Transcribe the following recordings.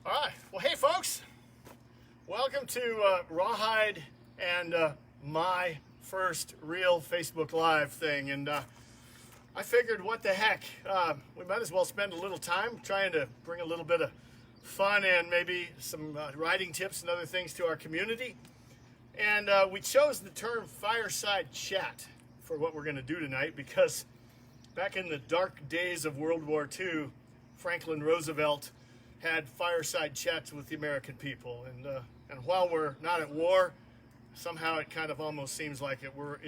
All right. Well, hey, folks. Welcome to RawHyde and my first real Facebook Live thing. And I figured, what the heck? We might as well spend a little time trying to bring a little bit of fun and maybe some riding tips and other things to our community. And we chose the term Fireside Chat for what we're going to do tonight because back in the dark days of World War II, Franklin Roosevelt had fireside chats with the American people. And while we're not at war, somehow it kind of almost seems like we're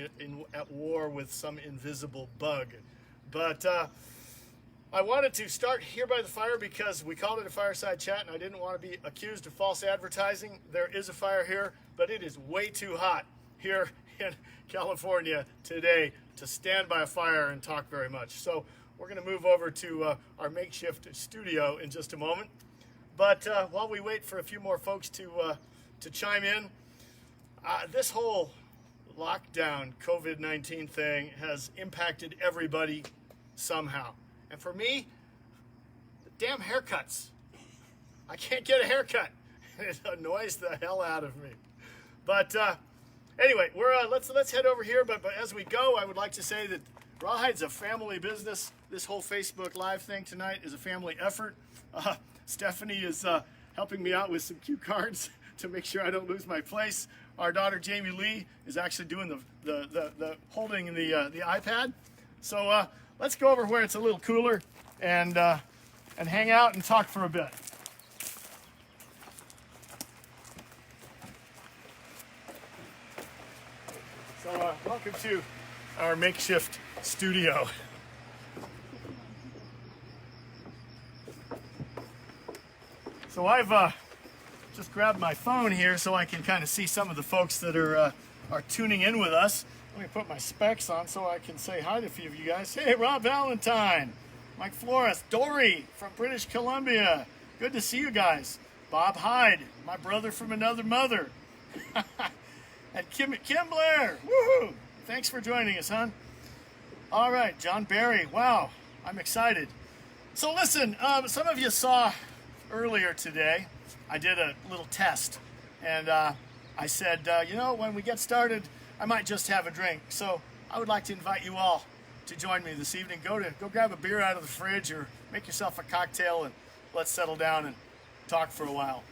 at war with some invisible bug. But I wanted to start here by the fire because we called it a fireside chat, and I didn't want to be accused of false advertising. There is a fire here, but it is way too hot here in California today to stand by a fire and talk very much. So we're going to move over to our makeshift studio in just a moment. But while we wait for a few more folks to chime in, this whole lockdown COVID-19 thing has impacted everybody somehow. And for me, the damn haircuts. I can't get a haircut. It annoys the hell out of me. But anyway, let's head over here. But as we go, I would like to say that RawHyde's a family business. This whole Facebook Live thing tonight is a family effort. Stephanie is helping me out with some cue cards to make sure I don't lose my place. Our daughter Jamie Lee is actually doing the holding the iPad. So let's go over where it's a little cooler and hang out and talk for a bit. So welcome to our makeshift studio. So I've just grabbed my phone here so I can kind of see some of the folks that are tuning in with us. Let me put my specs on so I can say hi to a few of you guys. Hey, Rob Valentine, Mike Flores, Dory from British Columbia. Good to see you guys. Bob Hyde, my brother from another mother. And Kim Blair, woohoo! Thanks for joining us, hon. All right, John Barry, wow, I'm excited. So listen, some of you saw earlier today, I did a little test, and I said, when we get started, I might just have a drink. So I would like to invite you all to join me this evening. Go grab a beer out of the fridge or make yourself a cocktail, and let's settle down and talk for a while.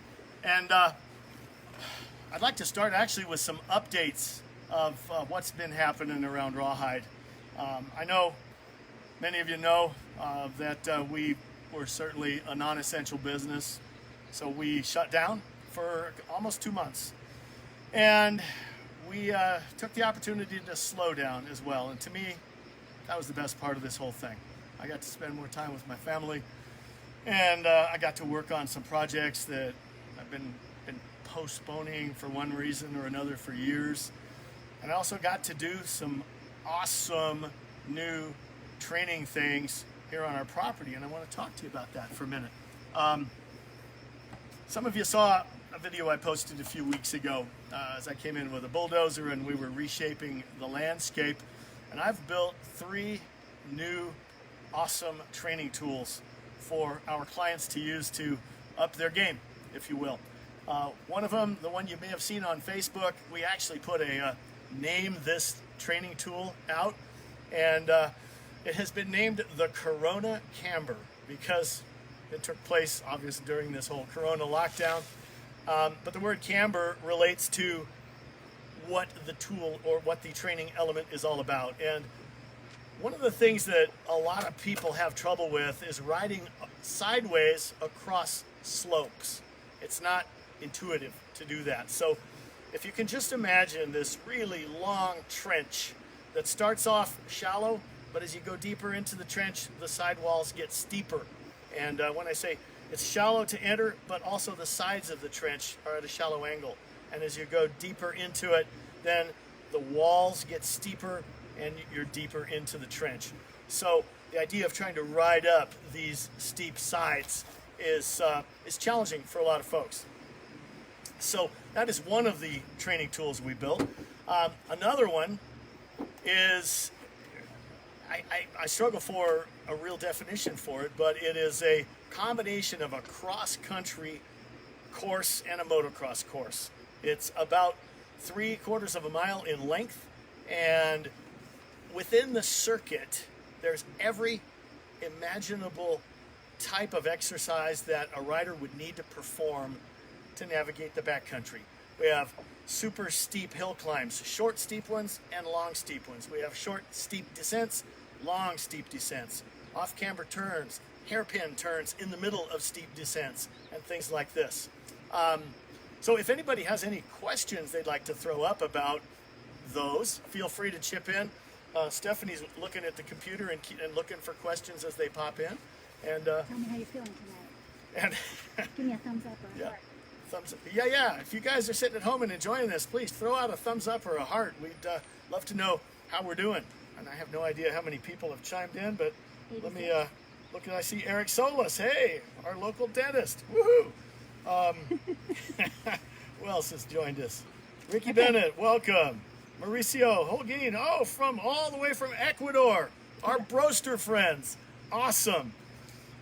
And I'd like to start actually with some updates of what's been happening around RawHyde. I know many of you know that we were certainly a non-essential business, so we shut down for almost 2 months. And we took the opportunity to slow down as well. And to me, that was the best part of this whole thing. I got to spend more time with my family, and I got to work on some projects that I've been postponing for one reason or another for years. And I also got to do some awesome new training things here on our property, and I want to talk to you about that for a minute. Some of you saw a video I posted a few weeks ago as I came in with a bulldozer and we were reshaping the landscape, and I've built 3 new awesome training tools for our clients to use to up their game, if you will. One of them, the one you may have seen on Facebook, we actually put a name this training tool out, and it has been named the Corona Camber because it took place obviously during this whole Corona lockdown. But the word camber relates to what the tool or what the training element is all about. And one of the things that a lot of people have trouble with is riding sideways across slopes. It's not intuitive to do that. So if you can just imagine this really long trench that starts off shallow, but as you go deeper into the trench, the sidewalls get steeper. And when I say it's shallow to enter, but also the sides of the trench are at a shallow angle. And as you go deeper into it, then the walls get steeper and you're deeper into the trench. So the idea of trying to ride up these steep sides is challenging for a lot of folks. So that is one of the training tools we built. Another one is, I struggle for a real definition for it, but it is a combination of a cross-country course and a motocross course. It's about 3/4 of a mile in length, and within the circuit, there's every imaginable type of exercise that a rider would need to perform to navigate the backcountry. We have super steep hill climbs, short steep ones and long steep ones. We have short steep descents, long steep descents, off-camber turns, hairpin turns in the middle of steep descents, and things like this. So if anybody has any questions they'd like to throw up about those, feel free to chip in. Stephanie's looking at the computer and looking for questions as they pop in. And tell me how you're feeling tonight. And give me a thumbs up or a heart. Thumbs up. Yeah. If you guys are sitting at home and enjoying this, please throw out a thumbs up or a heart. We'd love to know how we're doing. And I have no idea how many people have chimed in, but let me look. I see Eric Solis. Hey, our local dentist. Woohoo! Who else has joined us? Ricky Bennett, welcome. Mauricio Holguin, from all the way from Ecuador. Our Broster friends. Awesome.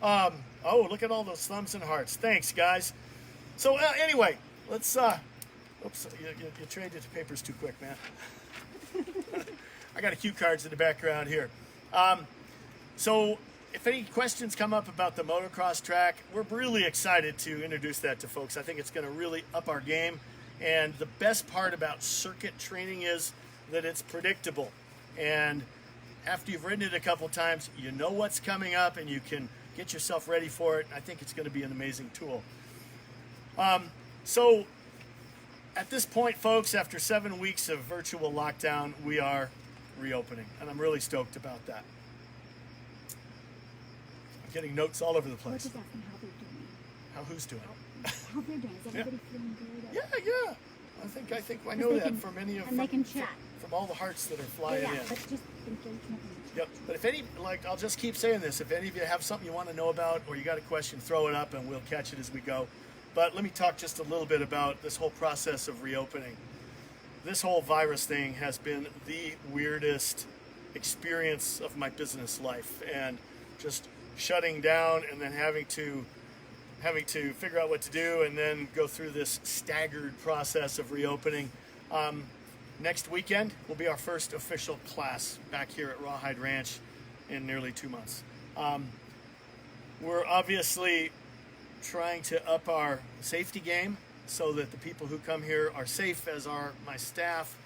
Look at all those thumbs and hearts. Thanks, guys. So anyway, let's. Oops, you traded the papers too quick, man. I got a cue cards in the background here. So if any questions come up about the motocross track, we're really excited to introduce that to folks. I think it's going to really up our game. And the best part about circuit training is that it's predictable. And after you've ridden it a couple times, you know what's coming up and you can get yourself ready for it. I think it's going to be an amazing tool. So at this point, folks, after 7 weeks of virtual lockdown, we are reopening. And I'm really stoked about that. I'm getting notes all over the place. We're just asking how they're doing. How who's doing? How they're doing. Is everybody feeling good? Yeah. I think I know that for many of and they can chat. From all the hearts that are flying in. But just engagement. Yep. But if any, I'll just keep saying this. If any of you have something you want to know about, or you got a question, throw it up, and we'll catch it as we go. But let me talk just a little bit about this whole process of reopening. This whole virus thing has been the weirdest experience of my business life, and just shutting down and then having to figure out what to do and then go through this staggered process of reopening. Next weekend will be our first official class back here at RawHyde Ranch in nearly 2 months. We're obviously trying to up our safety game so that the people who come here are safe, as are my staff.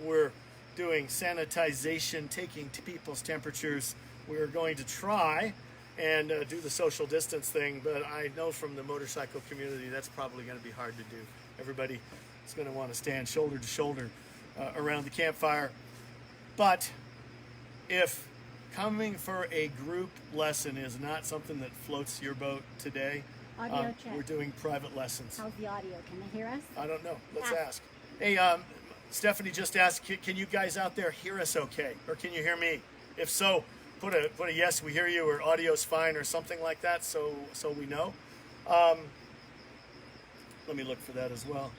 We're doing sanitization, taking people's temperatures. We're going to try and do the social distance thing, but I know from the motorcycle community that's probably going to be hard to do. Everybody is going to want to stand shoulder to shoulder around the campfire. But if coming for a group lesson is not something that floats your boat today, Audio check. we're doing private lessons. How's the audio? Can they hear us? I don't know. Let's ask. Hey, Stephanie just asked, can you guys out there hear us okay? Or can you hear me? If so, put a yes, we hear you, or audio's fine, or something like that, so we know. Let me look for that as well.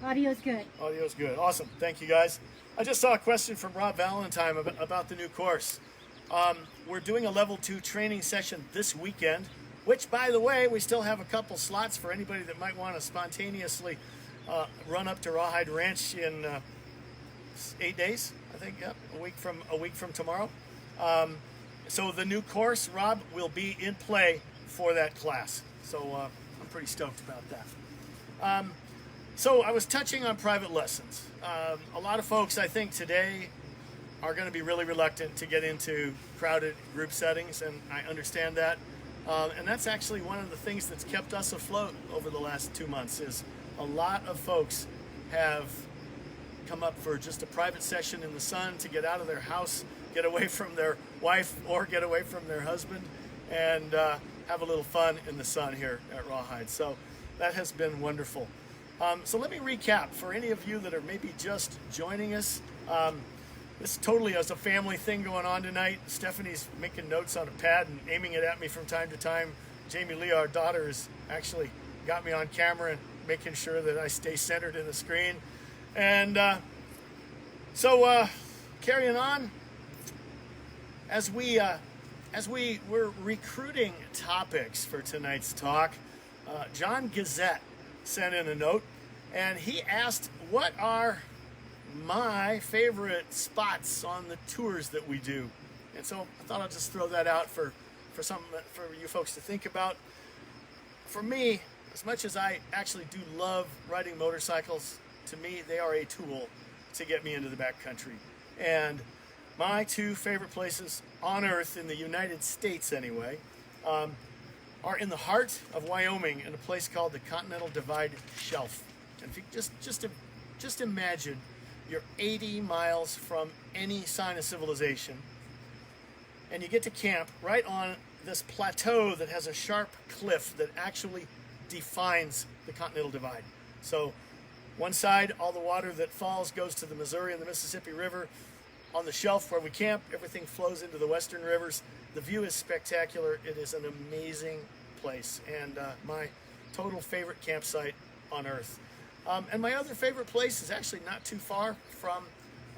Audio's good. Audio's good. Awesome. Thank you, guys. I just saw a question from Rob Valentine about the new course. We're doing a level 2 training session this weekend, which, by the way, we still have a couple slots for anybody that might want to spontaneously run up to RawHyde Ranch in 8 days, I think. Yep, a week from tomorrow. So the new course, Rob, will be in play for that class. So I'm pretty stoked about that. So I was touching on private lessons. A lot of folks, I think, today are going to be really reluctant to get into crowded group settings, and I understand that. And that's actually one of the things that's kept us afloat over the last 2 months, is a lot of folks have come up for just a private session in the sun to get out of their house, get away from their wife or get away from their husband, and have a little fun in the sun here at RawHyde. So that has been wonderful. So let me recap for any of you that are maybe just joining us. This totally is a family thing going on tonight. Stephanie's making notes on a pad and aiming it at me from time to time. Jamie Lee, our daughter, has actually got me on camera and making sure that I stay centered in the screen. And so carrying on, as we were recruiting topics for tonight's talk, John Gazette sent in a note, and he asked, what are my favorite spots on the tours that we do? And so I thought I'd just throw that out for something for you folks to think about. For me, as much as I actually do love riding motorcycles, to me they are a tool to get me into the backcountry. And my two favorite places on earth, in the United States anyway, are in the heart of Wyoming in a place called the Continental Divide Shelf. And if you just imagine you're 80 miles from any sign of civilization, and you get to camp right on this plateau that has a sharp cliff that actually defines the Continental Divide. So one side, all the water that falls goes to the Missouri and the Mississippi River. On the shelf where we camp, everything flows into the western rivers. The view is spectacular. It is an amazing place, and my total favorite campsite on earth. And my other favorite place is actually not too far from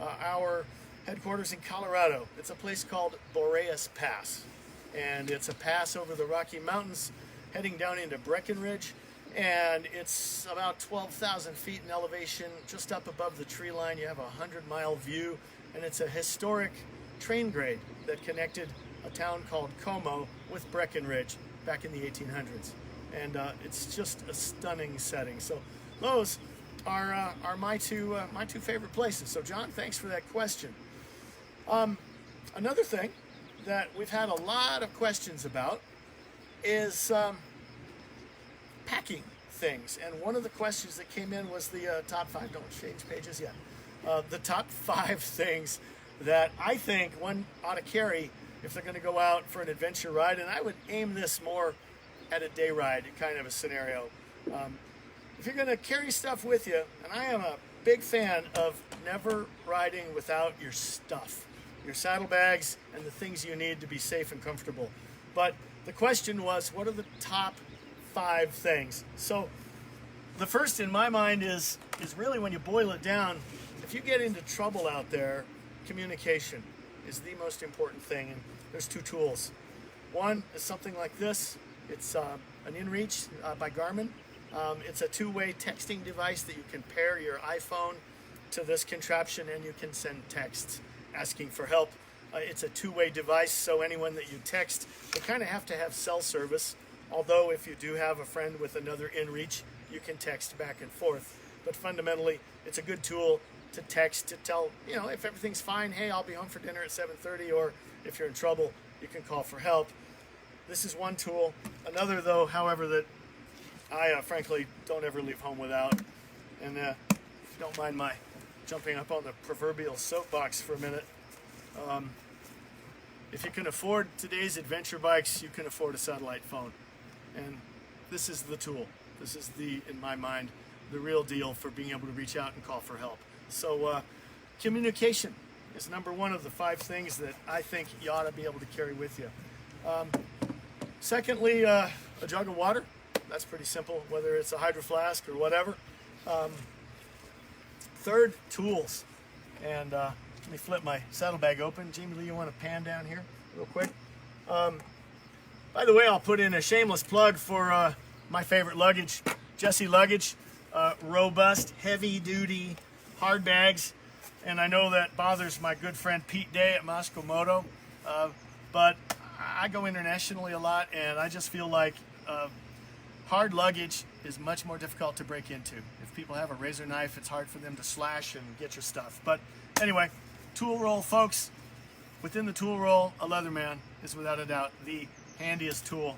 our headquarters in Colorado. It's a place called Boreas Pass, and it's a pass over the Rocky Mountains heading down into Breckenridge, and it's about 12,000 feet in elevation, just up above the tree line. You have a 100-mile view, and it's a historic train grade that connected a town called Como with Breckenridge back in the 1800s, and it's just a stunning setting. So those are my two favorite places. So John, thanks for that question. Another thing that we've had a lot of questions about is packing things, and one of the questions that came in was the top 5. Don't change pages yet. The top 5 things that I think one ought to carry if they're going to go out for an adventure ride, and I would aim this more at a day ride kind of a scenario. If you're going to carry stuff with you, and I am a big fan of never riding without your stuff, your saddlebags and the things you need to be safe and comfortable. But the question was, what are the top 5 things? So the first in my mind is really, when you boil it down, if you get into trouble out there, communication is the most important thing. And there's 2 tools. One is something like this. It's an InReach by Garmin. It's a 2-way texting device that you can pair your iPhone to this contraption, and you can send texts asking for help. It's a 2-way device, so anyone that you text, they kind of have to have cell service. Although if you do have a friend with another InReach, you can text back and forth. But fundamentally, it's a good tool to text, to tell, if everything's fine, hey, I'll be home for dinner at 7:30, or if you're in trouble, you can call for help. This is one tool. Another, though, however, that I frankly don't ever leave home without, and if you don't mind my jumping up on the proverbial soapbox for a minute, if you can afford today's adventure bikes, you can afford a satellite phone. And this is the tool. This is in my mind, the real deal for being able to reach out and call for help. So communication is number 1 of the 5 things that I think you ought to be able to carry with you. Secondly, a jug of water. That's pretty simple, whether it's a hydro flask or whatever. Third, tools. And let me flip my saddlebag open. Jamie Lee, you want to pan down here real quick? By the way, I'll put in a shameless plug for my favorite luggage, Jesse Luggage. Robust, heavy-duty, hard bags. And I know that bothers my good friend Pete Day at Moscow Moto, but I go internationally a lot, and I just feel like hard luggage is much more difficult to break into. If people have a razor knife, it's hard for them to slash and get your stuff. But anyway, tool roll, folks. Within the tool roll, a Leatherman is without a doubt the handiest tool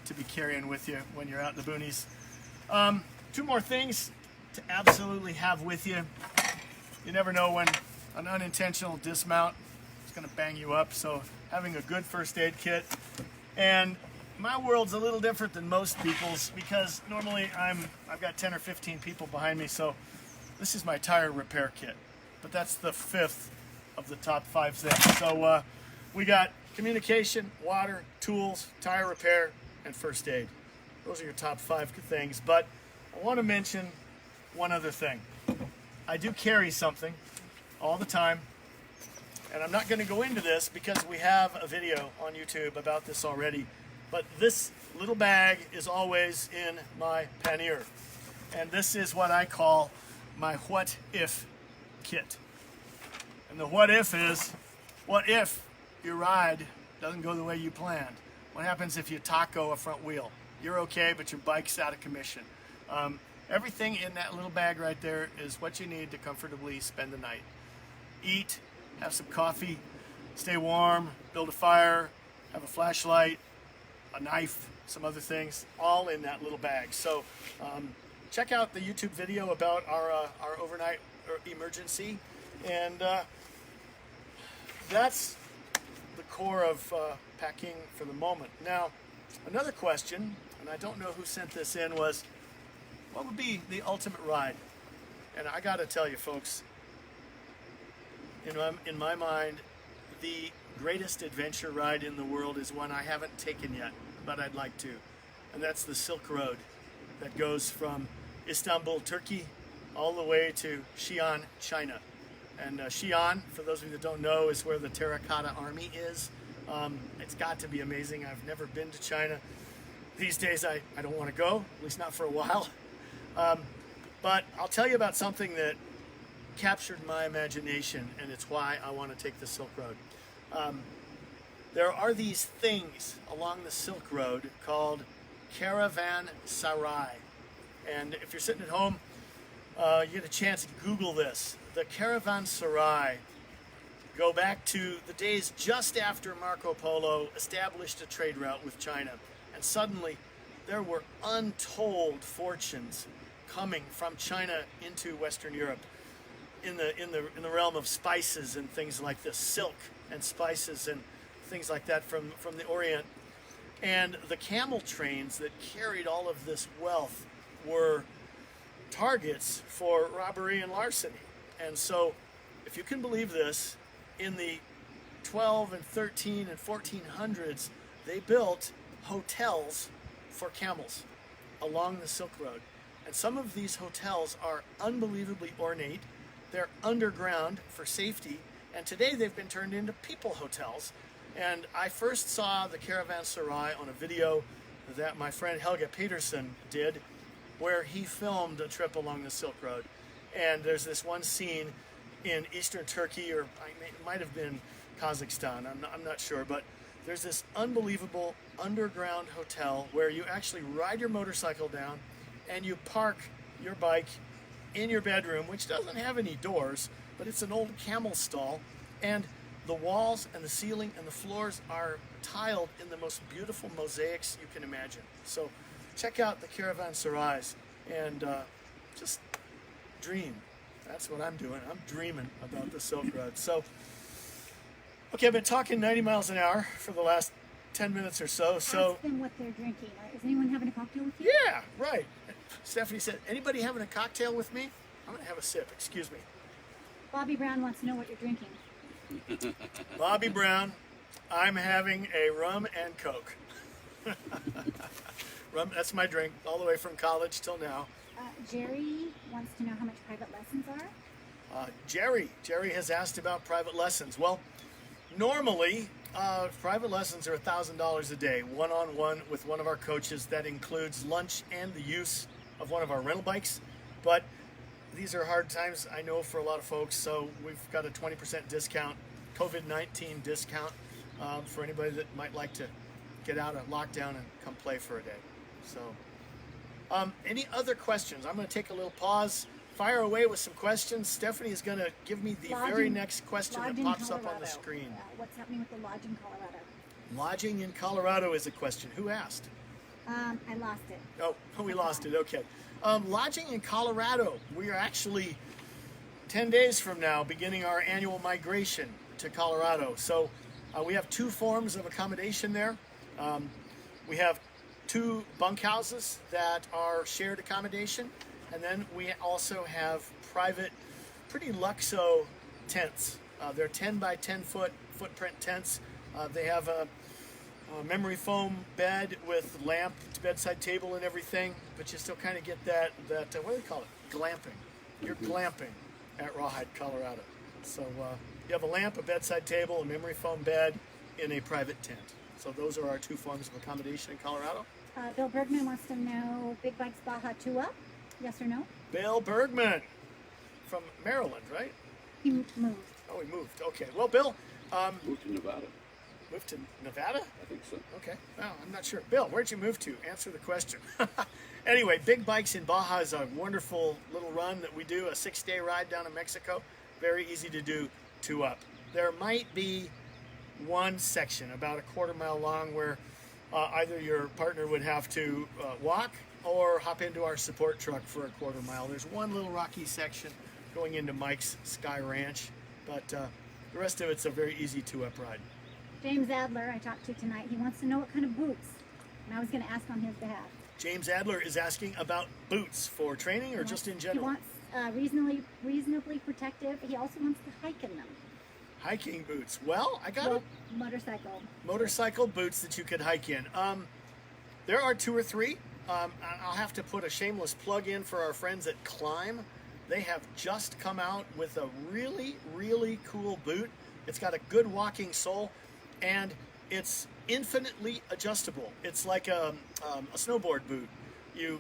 to be carrying with you when you're out in the boonies. 2 more things to absolutely have with you. You never know when an unintentional dismount is going to bang you up, so having a good first aid kit. And my world's a little different than most people's, because normally I've got 10 or 15 people behind me, so this is my tire repair kit. But that's the 5th of the top 5 things. So we got communication, water, tools, tire repair, and first aid. Those are your top 5 things. But I want to mention one other thing. I do carry something all the time, And I'm not going to go into this because we have a video on YouTube about this already. But this little bag is always in my pannier. And this is what I call my what if kit. And the what if is, what if your ride doesn't go the way you planned? What happens if you taco a front wheel? You're okay, but your bike's out of commission. Everything in that little bag right there is what you need to comfortably spend the night. Eat, have some coffee, stay warm, build a fire, have a flashlight, a knife, some other things, all in that little bag. So check out the YouTube video about our overnight emergency, and that's the core of packing for the moment. Now, another question, and I don't know who sent this in, was what would be the ultimate ride? And I gotta tell you folks, in my mind, the greatest adventure ride in the world is one I haven't taken yet, but I'd like to. And that's the Silk Road that goes from Istanbul, Turkey, all the way to Xi'an, China. And Xi'an, for those of you that don't know, is where the Terracotta Army is. It's got to be amazing. I've never been to China. These days I don't want to go, at least not for a while. But I'll tell you about something that captured my imagination, and it's why I want to take the Silk Road. There are these things along the Silk Road called Caravan Sarai. And if you're sitting at home, you get a chance to Google this. The Caravan Sarai go back to the days just after Marco Polo established a trade route with China. And suddenly there were untold fortunes coming from China into Western Europe in the realm of spices and things like this, silk and spices and things like that from the Orient. And the camel trains that carried all of this wealth were targets for robbery and larceny. And so, if you can believe this, in the 12 and 13 and 1400s, they built hotels for camels along the Silk Road. And some of these hotels are unbelievably ornate. They're underground for safety, and today they've been turned into people hotels. And I first saw the Caravan Sarai on a video that my friend Helge Peterson did, where he filmed a trip along the Silk Road. And there's this one scene in eastern Turkey, or it might have been Kazakhstan, I'm not sure, but there's this unbelievable underground hotel where you actually ride your motorcycle down and you park your bike in your bedroom, which doesn't have any doors, but it's an old camel stall, and the walls and the ceiling and the floors are tiled in the most beautiful mosaics you can imagine. So check out the Caravan Sarais and just dream. That's what I'm doing. I'm dreaming about the Silk Road. So, okay, I've been talking 90 miles an hour for the last 10 minutes or so. Ask them what they're drinking. Is anyone having a cocktail with you? Yeah, right. Stephanie said, anybody having a cocktail with me? I'm going to have a sip. Excuse me. Bobby Brown wants to know what you're drinking. Bobby Brown, I'm having a rum and Coke. Rum, that's my drink all the way from college till now. Jerry wants to know how much private lessons are. Jerry has asked about private lessons. Well, normally, private lessons are $1,000 a day, one-on-one with one of our coaches. That includes lunch and the use of one of our rental bikes. But these are hard times, I know, for a lot of folks, so we've got a 20% discount, COVID-19 discount, for anybody that might like to get out of lockdown and come play for a day. So, any other questions? I'm going to take a little pause, fire away with some questions. Stephanie is going to give me the very next question that pops up on the screen. What's happening with the lodge in Colorado? Lodging in Colorado is a question. Who asked? I lost it. Oh, we lost it. Okay. Lodging in Colorado. We are actually 10 days from now beginning our annual migration to Colorado. So we have two forms of accommodation there. We have 2 bunkhouses that are shared accommodation, and then we also have private, pretty luxo tents. They're 10 by 10 foot footprint tents. They have a memory foam bed with lamp, bedside table and everything, but you still kind of get that what do they call it? Glamping. You're glamping at RawHyde, Colorado. So You have a lamp, a bedside table, a memory foam bed in a private tent. So those are our two forms of accommodation in Colorado. Bill Bergman wants to know Big Bikes Baja 2 up? Yes or no? Bill Bergman from Maryland, right? He moved. Oh, he moved. Okay. Well, Bill, Moved to Nevada. moved to Nevada? I think so. Okay. Well, I'm not sure. Bill, where'd you move to? Answer the question. Anyway, Big Bikes in Baja is a wonderful little run that we do, a 6-day ride down to Mexico. Very easy to do, 2 up. There might be one section about a quarter-mile long where either your partner would have to walk or hop into our support truck for a quarter-mile. There's one little rocky section going into Mike's Sky Ranch, but the rest of it's a very easy 2-up ride. James Adler, I talked to tonight, he wants to know what kind of boots. And I was going to ask on his behalf. James Adler is asking about boots for training or just in He general? wants reasonably protective. He also wants to hike in them. Hiking boots. Well, I got motorcycle boots that you could hike in. There are 2 or 3. I'll have to put a shameless plug in for our friends at Climb. They have just come out with a really, really cool boot. It's got a good walking sole, and it's infinitely adjustable. It's like a snowboard boot.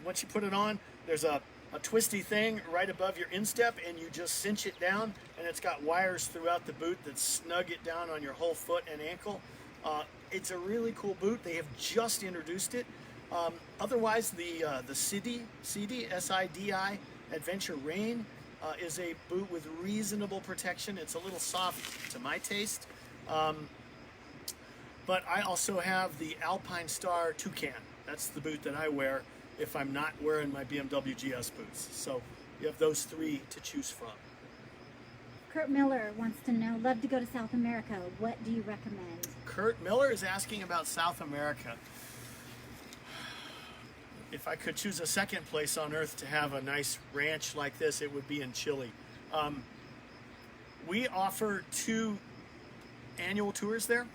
Once you put it on, there's a twisty thing right above your instep, and you just cinch it down, and it's got wires throughout the boot that snug it down on your whole foot and ankle. It's a really cool boot. They have just introduced it. Otherwise, the Sidi S-I-D-I Adventure Rain is a boot with reasonable protection. It's a little soft to my taste. But I also have the Alpine Star Toucan. That's the boot that I wear if I'm not wearing my BMW GS boots. So you have those 3 to choose from. Kurt Miller wants to know, love to go to South America. What do you recommend? Kurt Miller is asking about South America. If I could choose a second place on earth to have a nice ranch like this, it would be in Chile. We offer 2 annual tours there.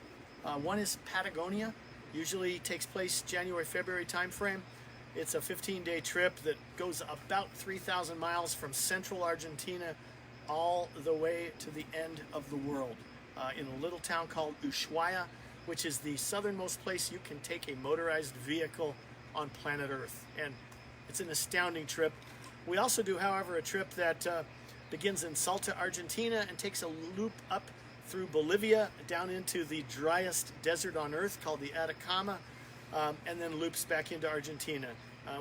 One is Patagonia, usually takes place January, February timeframe. It's a 15-day trip that goes about 3,000 miles from central Argentina all the way to the end of the world in a little town called Ushuaia, which is the southernmost place you can take a motorized vehicle on planet Earth. And it's an astounding trip. We also do, however, a trip that begins in Salta, Argentina, and takes a loop up through Bolivia down into the driest desert on Earth called the Atacama, and then loops back into Argentina.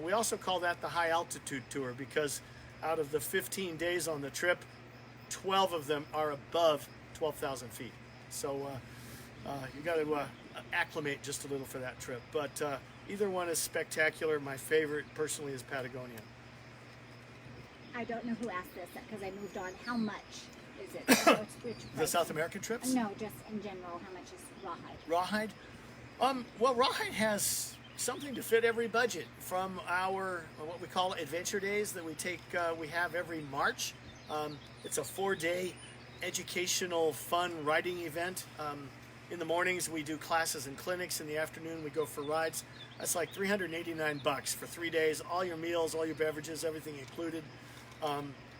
We also call that the high altitude tour because out of the 15 days on the trip, 12 of them are above 12,000 feet. So you got to acclimate just a little for that trip. But either one is spectacular. My favorite personally is Patagonia. I don't know who asked this because I moved on. How much is it? The South American trips? No, just in general. How much is RawHyde? RawHyde? Well, RawHyde has something to fit every budget. From our what we call adventure days that we have every March. It's a 4-day educational, fun riding event. In the mornings we do classes and clinics. In the afternoon we go for rides. That's like $389 for 3 days. All your meals, all your beverages, everything included.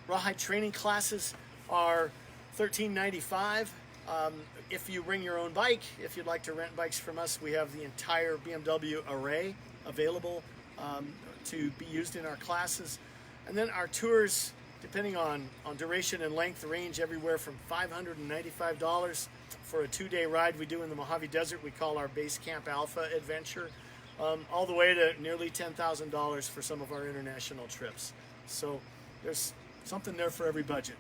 RawHyde training classes are $13.95. If you bring your own bike, if you'd like to rent bikes from us, we have the entire BMW array available to be used in our classes. And then our tours, depending on duration and length, range everywhere from $595 for a 2-day ride we do in the Mojave Desert. We call our Base Camp Alpha Adventure, all the way to nearly $10,000 for some of our international trips. So there's something there for every budget.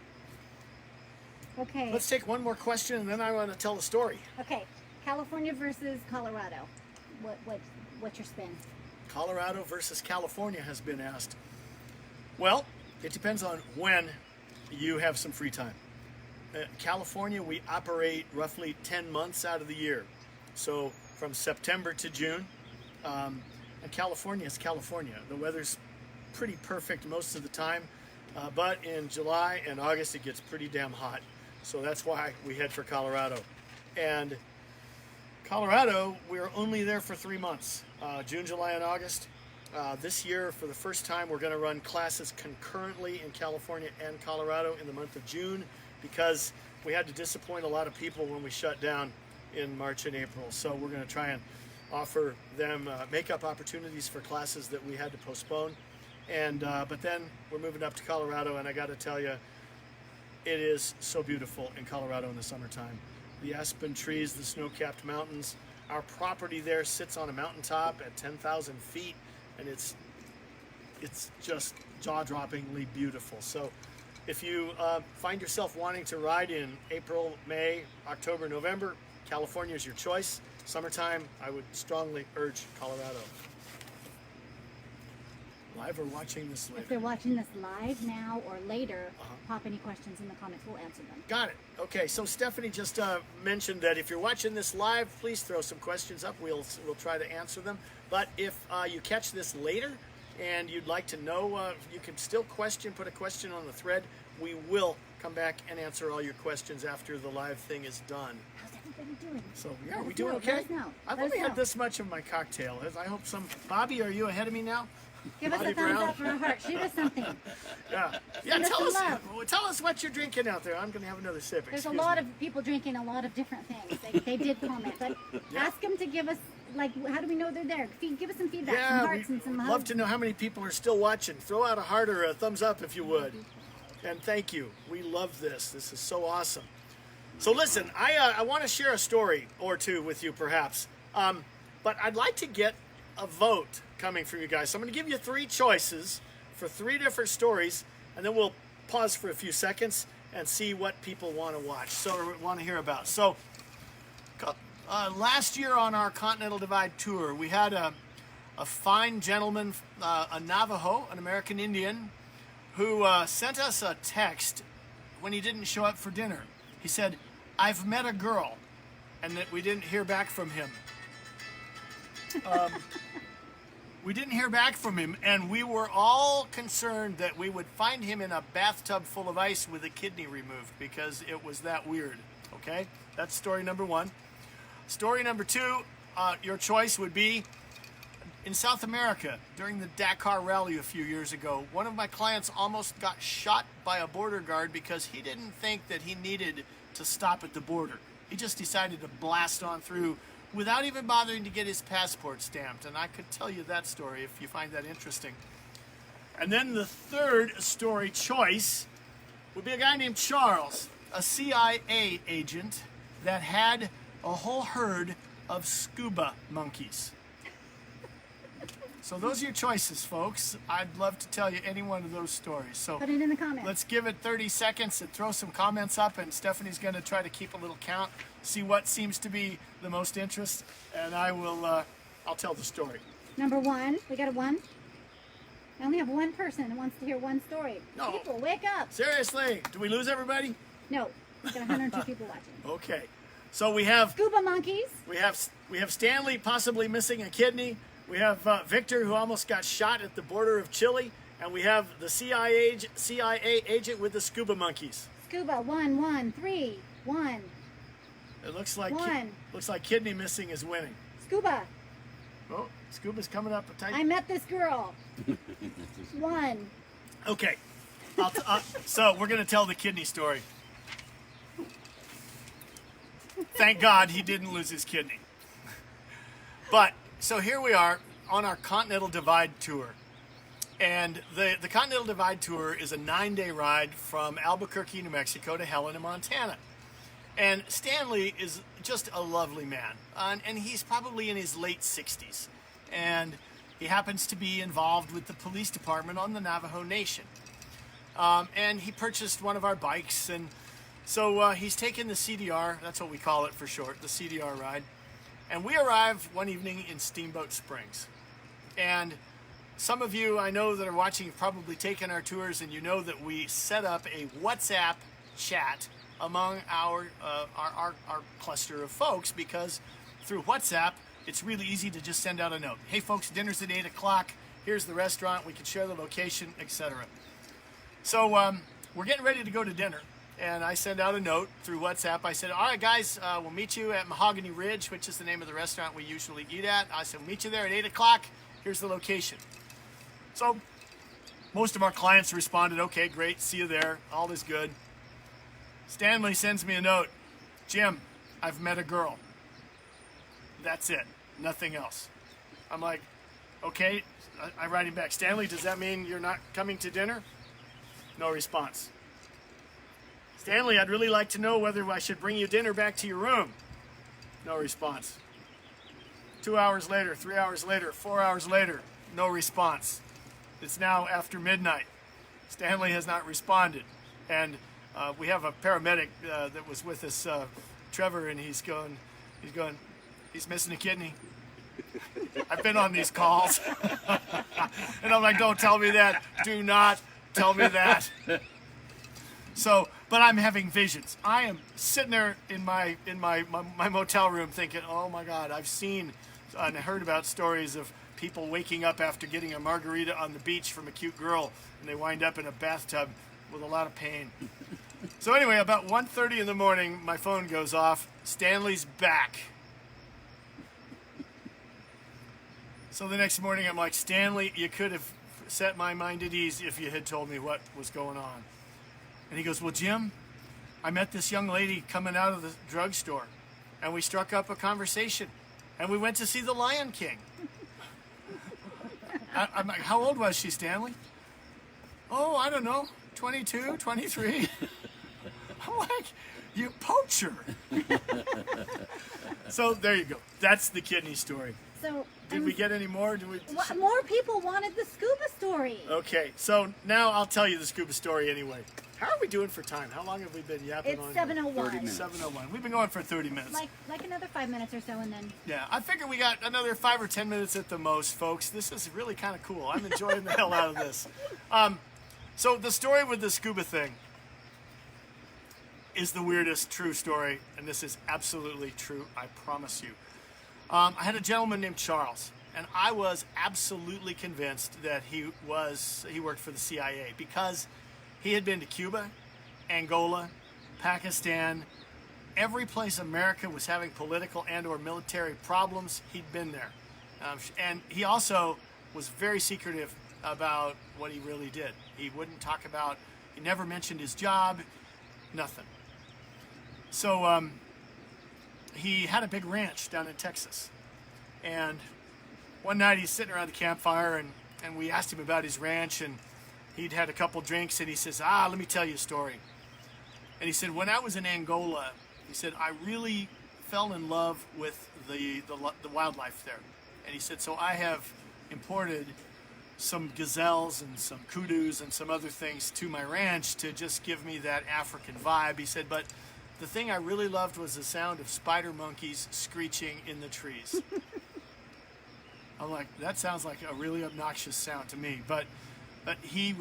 Okay. Let's take one more question, and then I want to tell the story. Okay. California versus Colorado. What's your spin? Colorado versus California has been asked. Well, it depends on when you have some free time. California, we operate roughly 10 months out of the year. So from September to June. And California is California. The weather's pretty perfect most of the time. But in July and August, it gets pretty damn hot. So that's why we head for Colorado. And Colorado, we're only there for 3 months, June, July, and August. This year, for the first time, we're going to run classes concurrently in California and Colorado in the month of June because we had to disappoint a lot of people when we shut down in March and April. So we're going to try and offer them makeup opportunities for classes that we had to postpone. And but then we're moving up to Colorado, and I got to tell you, it is so beautiful in Colorado in the summertime. The aspen trees, the snow-capped mountains. Our property there sits on a mountaintop at 10,000 feet, and it's just jaw-droppingly beautiful. So if you find yourself wanting to ride in April, May, October, November, California is your choice. Summertime, I would strongly urge Colorado. Live or watching this later? If they're watching this live now or later, pop any questions in the comments. We'll answer them. Got it. Okay, so Stephanie just mentioned that if you're watching this live, please throw some questions up. We'll try to answer them. But if you catch this later and you'd like to know, you can still put a question on the thread. We will come back and answer all your questions after the live thing is done. How's everybody doing? So, yeah, Let we us doing know. okay? Let us know. I've Let us only had know. this much of my cocktail. I hope some... Bobby, are you ahead of me now? Give us Bobby a thumbs Brown? up or a heart. Shoot us something. Yeah. Send us Tell some us, love. tell us what you're drinking out there. I'm going to have another sip. There's a Excuse lot me. of people drinking a lot of different things. They did comment, but Yeah. ask them to give us, like, how do we know they're there? Give us some feedback, some Yeah, hearts, and some we'd hugs. love to know how many people are still watching. Throw out a heart or a thumbs up if you would. And thank you. We love this. This is so awesome. So listen, I want to share a story or two with you perhaps. But I'd like to get a vote coming from you guys. So I'm going to give you 3 choices for 3 different stories, and then we'll pause for a few seconds and see what people want to watch, or want to hear about. So last year on our Continental Divide tour, we had a fine gentleman, a Navajo, an American Indian, who sent us a text when he didn't show up for dinner. He said, "I've met a girl," and that we didn't hear back from him. We didn't hear back from him, and we were all concerned that we would find him in a bathtub full of ice with a kidney removed, because it was that weird. Okay, that's story number 1. Story number 2, your choice would be in South America during the Dakar rally a few years ago. One of my clients almost got shot by a border guard because he didn't think that he needed to stop at the border. He just decided to blast on through without even bothering to get his passport stamped. And I could tell you that story if you find that interesting. And then the third story choice would be a guy named Charles, a CIA agent that had a whole herd of scuba monkeys. So those are your choices, folks. I'd love to tell you any one of those stories. So Put it in the comments. let's give it 30 seconds and throw some comments up, and Stephanie's going to try to keep a little count, see what seems to be the most interest, and I'll tell the story. Number 1, we got a 1. I only have one person that wants to hear one story. No. People, wake up. Seriously, do we lose everybody? No, we got 102 people watching. Okay. So we have Scuba monkeys. we have Stanley possibly missing a kidney. We have Victor, who almost got shot at the border of Chile, and we have the CIA agent with the scuba monkeys. Scuba, 1, 1, 3, 1. It looks like One. kidney missing is winning. Scuba, Oh, scuba's coming up a tight. I met this girl. 1. Okay, so we're gonna tell the kidney story. Thank God he didn't lose his kidney. But so here we are on our Continental Divide tour, and the Continental Divide tour is a 9-day ride from Albuquerque, New Mexico to Helena, Montana. And Stanley is just a lovely man, and he's probably in his late 60s, and he happens to be involved with the police department on the Navajo Nation. And he purchased one of our bikes, and so he's taken the CDR, that's what we call it for short, the CDR ride. And we arrive one evening in Steamboat Springs. And some of you I know that are watching have probably taken our tours, and you know that we set up a WhatsApp chat among our cluster of folks, because through WhatsApp, it's really easy to just send out a note. Hey folks, dinner's at 8 o'clock. Here's the restaurant. We can share the location, etc. So we're getting ready to go to dinner. And I send out a note through WhatsApp. I said, all right, guys, we'll meet you at Mahogany Ridge, which is the name of the restaurant we usually eat at. I said, we'll meet you there at 8 o'clock. Here's the location. So most of our clients responded, okay, great, see you there. All is good. Stanley sends me a note. Jim, I've met a girl. That's it. Nothing else. I'm like, okay. I write him back. Stanley, does that mean you're not coming to dinner? No response. Stanley, I'd really like to know whether I should bring you dinner back to your room. No response. 2 hours later, 3 hours later, 4 hours later, no response. It's now after midnight. Stanley has not responded. And we have a paramedic that was with us, Trevor, and he's missing a kidney. I've been on these calls. And I'm like, don't tell me that. Do not tell me that. So, but I'm having visions. I am sitting there in my motel room thinking, oh my God, I've seen and heard about stories of people waking up after getting a margarita on the beach from a cute girl, and they wind up in a bathtub with a lot of pain. So anyway, about 1:30 in the morning, my phone goes off. Stanley's back. So the next morning, I'm like, Stanley, you could have set my mind at ease if you had told me what was going on. And he goes, well, Jim, I met this young lady coming out of the drugstore, and we struck up a conversation, and we went to see The Lion King. I'm like, how old was she, Stanley? Oh, I don't know, 22, 23. I'm like, you poacher. So there you go. That's the kidney story. So Did we get any more? more people wanted the scuba story. Okay, so now I'll tell you the scuba story anyway. How are we doing for time? How long have we been yapping on? It's 7:01. 30 minutes. 7:01. We've been going for 30 minutes. Like another 5 minutes or so, and then. Yeah, I figure we got another 5 or 10 minutes at the most, folks. This is really kind of cool. I'm enjoying the hell out of this. So the story with the scuba thing is the weirdest true story, and this is absolutely true, I promise you. I had a gentleman named Charles, and I was absolutely convinced that he worked for the CIA because he had been to Cuba, Angola, Pakistan, every place America was having political and or military problems, he'd been there. And he also was very secretive about what he really did. He wouldn't talk about, he never mentioned his job, nothing. So he had a big ranch down in Texas. And one night he's sitting around the campfire, and we asked him about his ranch, and he'd had a couple drinks, and he says, let me tell you a story. And he said, when I was in Angola, he said, I really fell in love with the wildlife there. And he said, so I have imported some gazelles and some kudus and some other things to my ranch to just give me that African vibe. He said, but the thing I really loved was the sound of spider monkeys screeching in the trees. I'm like, that sounds like a really obnoxious sound to me, but he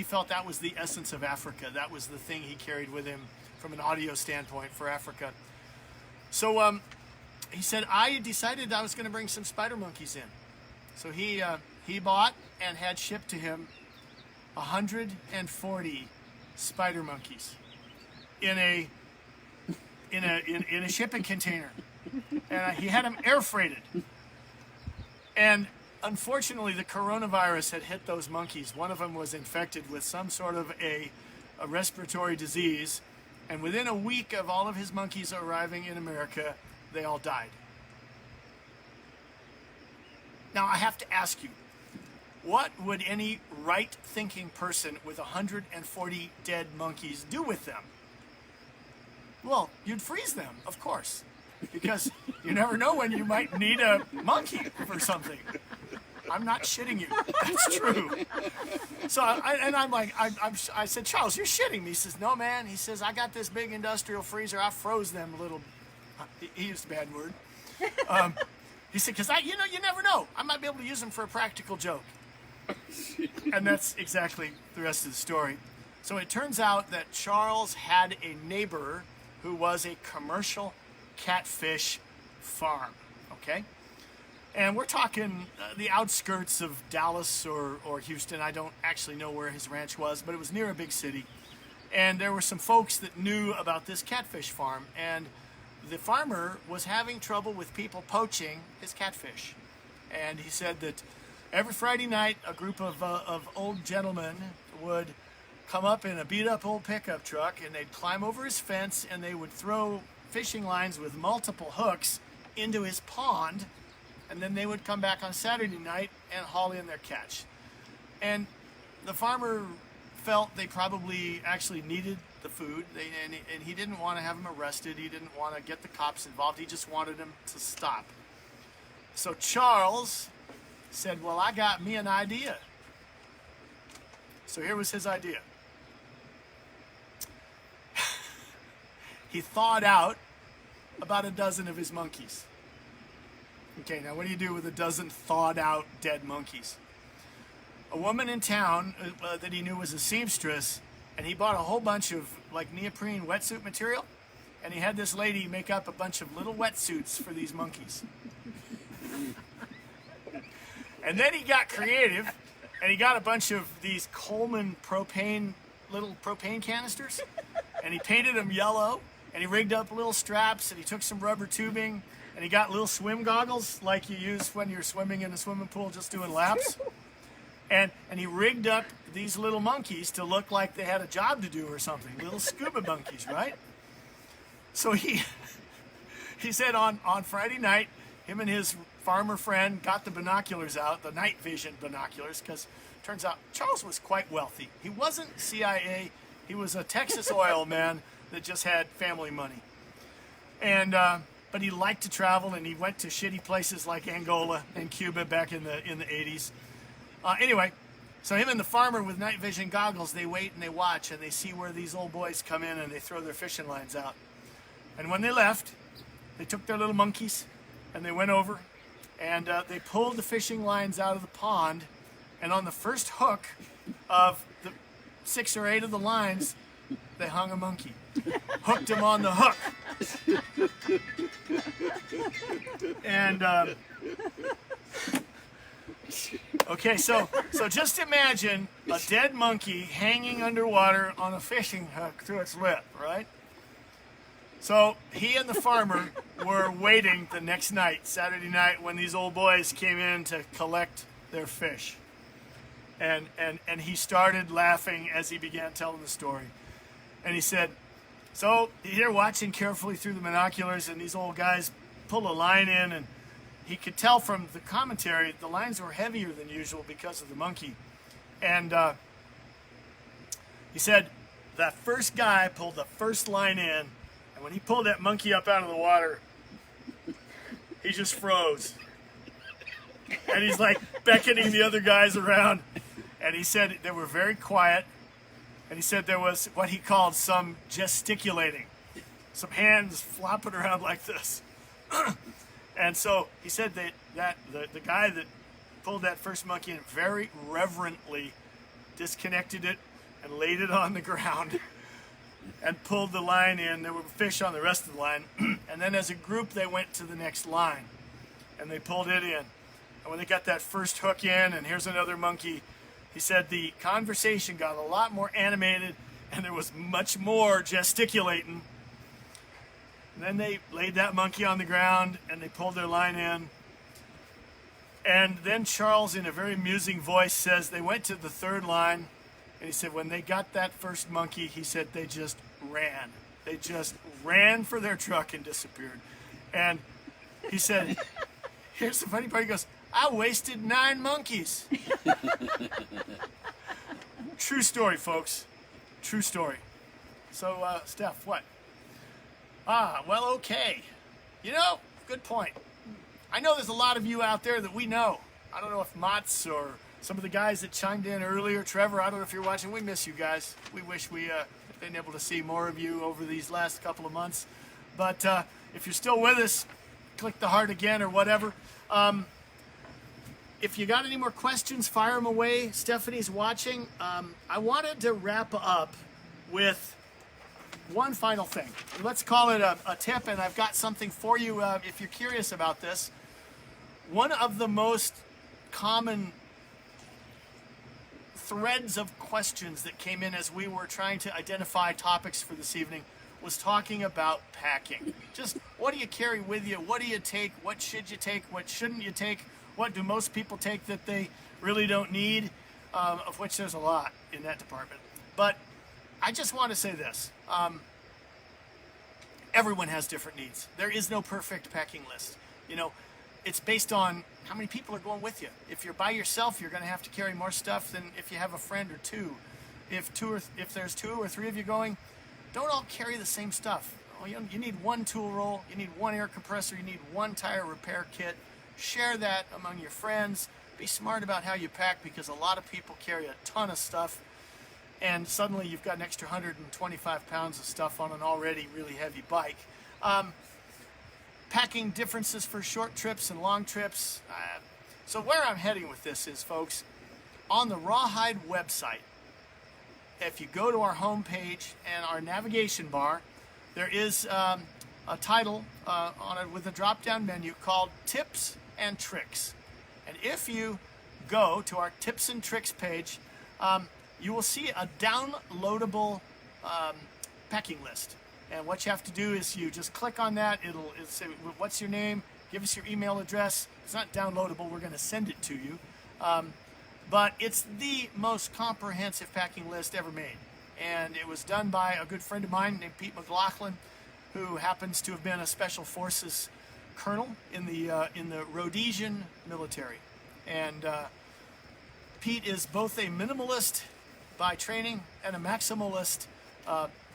felt that was the essence of Africa. That was the thing he carried with him from an audio standpoint for Africa. So he said, I decided I was going to bring some spider monkeys in. So he bought and had shipped to him 140 spider monkeys in a shipping container, and he had them air freighted. And unfortunately, the coronavirus had hit those monkeys. One of them was infected with some sort of a respiratory disease, and within a week of all of his monkeys arriving in America, they all died. Now, I have to ask you, what would any right-thinking person with 140 dead monkeys do with them? Well, you'd freeze them, of course, because you never know when you might need a monkey for something. I'm not shitting you. That's true. So, I said, Charles, you're shitting me. He says, no, man. He says, I got this big industrial freezer. I froze them a little. He used a bad word. He said, because you never know. I might be able to use them for a practical joke. And that's exactly the rest of the story. So it turns out that Charles had a neighbor who was a commercial catfish farm, okay? And we're talking the outskirts of Dallas or Houston. I don't actually know where his ranch was, but it was near a big city. And there were some folks that knew about this catfish farm, and the farmer was having trouble with people poaching his catfish. And he said that every Friday night, a group of old gentlemen would come up in a beat-up old pickup truck, and they'd climb over his fence, and they would throw fishing lines with multiple hooks into his pond, and then they would come back on Saturday night and haul in their catch. And the farmer felt they probably actually needed the food, and he didn't want to have them arrested. He didn't want to get the cops involved. He just wanted them to stop. So Charles said, well, I got me an idea. So here was his idea. He thawed out about a dozen of his monkeys. Okay, now what do you do with a dozen thawed out dead monkeys? A woman in town that he knew was a seamstress, and he bought a whole bunch of like neoprene wetsuit material, and he had this lady make up a bunch of little wetsuits for these monkeys. And then he got creative, and he got a bunch of these Coleman little propane canisters, and he painted them yellow, and he rigged up little straps, and he took some rubber tubing, and he got little swim goggles like you use when you're swimming in a swimming pool just doing laps. And he rigged up these little monkeys to look like they had a job to do or something, little scuba monkeys, right? So he said on Friday night, him and his farmer friend got the binoculars out, the night vision binoculars, because turns out Charles was quite wealthy. He wasn't CIA, he was a Texas oil man that just had family money. And but he liked to travel, and he went to shitty places like Angola and Cuba back in the 80s. Anyway, so him and the farmer with night vision goggles, they wait and they watch, and they see where these old boys come in, and they throw their fishing lines out. And when they left, they took their little monkeys, and they went over, and they pulled the fishing lines out of the pond, and on the first hook of the 6 or 8 of the lines, they hung a monkey. Hooked him on the hook. And okay, so just imagine a dead monkey hanging underwater on a fishing hook through its lip, right? So he and the farmer were waiting the next night, Saturday night, when these old boys came in to collect their fish. And he started laughing as he began telling the story. And he said, so you're watching carefully through the binoculars, and these old guys pull a line in, and he could tell from the commentary the lines were heavier than usual because of the monkey. And he said that first guy pulled the first line in, and when he pulled that monkey up out of the water, he just froze. And he's like beckoning the other guys around. And he said they were very quiet. And he said there was what he called some gesticulating, some hands flopping around like this. And so he said that the guy that pulled that first monkey in very reverently disconnected it and laid it on the ground and pulled the line in. There were fish on the rest of the line. And then as a group, they went to the next line and they pulled it in. And when they got that first hook in, and here's another monkey, he said the conversation got a lot more animated and there was much more gesticulating. And then they laid that monkey on the ground and they pulled their line in. And then Charles, in a very musing voice, says they went to the third line. And he said when they got that first monkey, he said they just ran. They just ran for their truck and disappeared. And he said, here's the funny part, he goes, I wasted 9 monkeys. True story, folks. True story. So, Steph, what? Well, okay. You know, good point. I know there's a lot of you out there that we know. I don't know if Mats or some of the guys that chimed in earlier, Trevor, I don't know if you're watching. We miss you guys. We wish we been able to see more of you over these last couple of months. But if you're still with us, click the heart again or whatever. If you got any more questions, fire them away. Stephanie's watching. I wanted to wrap up with one final thing. Let's call it a tip, and I've got something for you if you're curious about this. One of the most common threads of questions that came in as we were trying to identify topics for this evening was talking about packing. Just what do you carry with you? What do you take? What should you take? What shouldn't you take? What do most people take that they really don't need? Of which there's a lot in that department. But I just want to say this. Everyone has different needs. There is no perfect packing list. You know, it's based on how many people are going with you. If you're by yourself, you're going to have to carry more stuff than if you have a friend or two. If there's 2 or 3 of you going, don't all carry the same stuff. You need one tool roll, you need one air compressor, you need one tire repair kit. Share that among your friends. Be smart about how you pack, because a lot of people carry a ton of stuff, and suddenly you've got an extra 125 pounds of stuff on an already really heavy bike. Packing differences for short trips and long trips. So where I'm heading with this is, folks, on the RawHyde website, if you go to our homepage and our navigation bar, there is a title on it with a drop-down menu called Tips and Tricks. And if you go to our Tips and Tricks page, you will see a downloadable packing list. And what you have to do is you just click on that. It'll say, what's your name? Give us your email address. It's not downloadable. We're going to send it to you. But it's the most comprehensive packing list ever made. And it was done by a good friend of mine named Pete McLaughlin, who happens to have been a Special Forces colonel in the Rhodesian military. And Pete is both a minimalist by training and a maximalist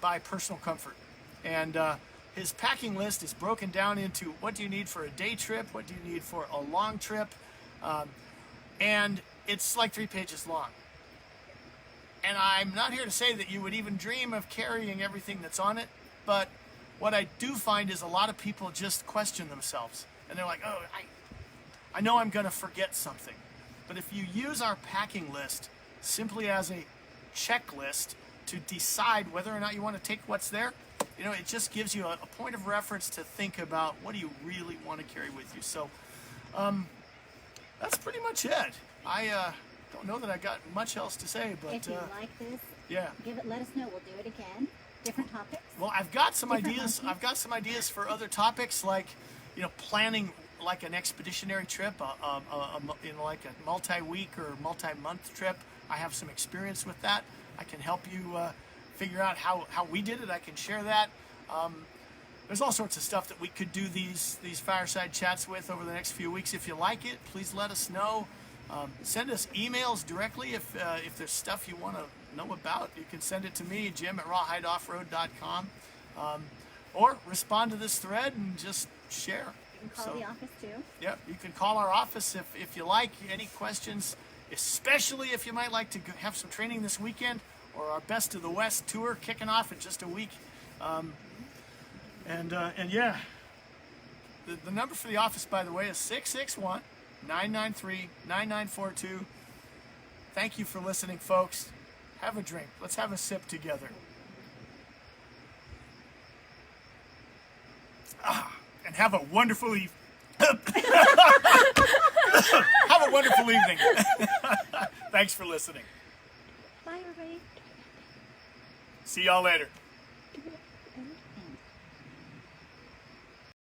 by personal comfort. And his packing list is broken down into what do you need for a day trip, what do you need for a long trip, and it's like 3 pages long. And I'm not here to say that you would even dream of carrying everything that's on it, but what I do find is a lot of people just question themselves. And they're like, oh, I know I'm going to forget something. But if you use our packing list simply as a checklist to decide whether or not you want to take what's there, you know, it just gives you a point of reference to think about what do you really want to carry with you. So that's pretty much it. I don't know that I got much else to say, but if you like this, yeah, let us know. We'll do it again. Different topics. Well, I've got some Different ideas. monkeys. I've got some ideas for other topics, like, you know, planning like an expeditionary trip, like a multi-week or multi-month trip. I have some experience with that. I can help you figure out how we did it. I can share that. There's all sorts of stuff that we could do these fireside chats with over the next few weeks. If you like it, please let us know. Send us emails directly if there's stuff you want to know about. You can send it to me, Jim at rawhydeoffroad.com, or respond to this thread and just share. You can call the office too. Yeah, you can call our office if you like. Any questions, especially if you might like to have some training this weekend, or our Best of the West tour kicking off in just a week. And yeah, the number for the office, by the way, is 661-993-9942. Thank you for listening, folks. Have a drink. Let's have a sip together. And have a wonderful evening. Have a wonderful evening. Thanks for listening. Bye, everybody. See y'all later.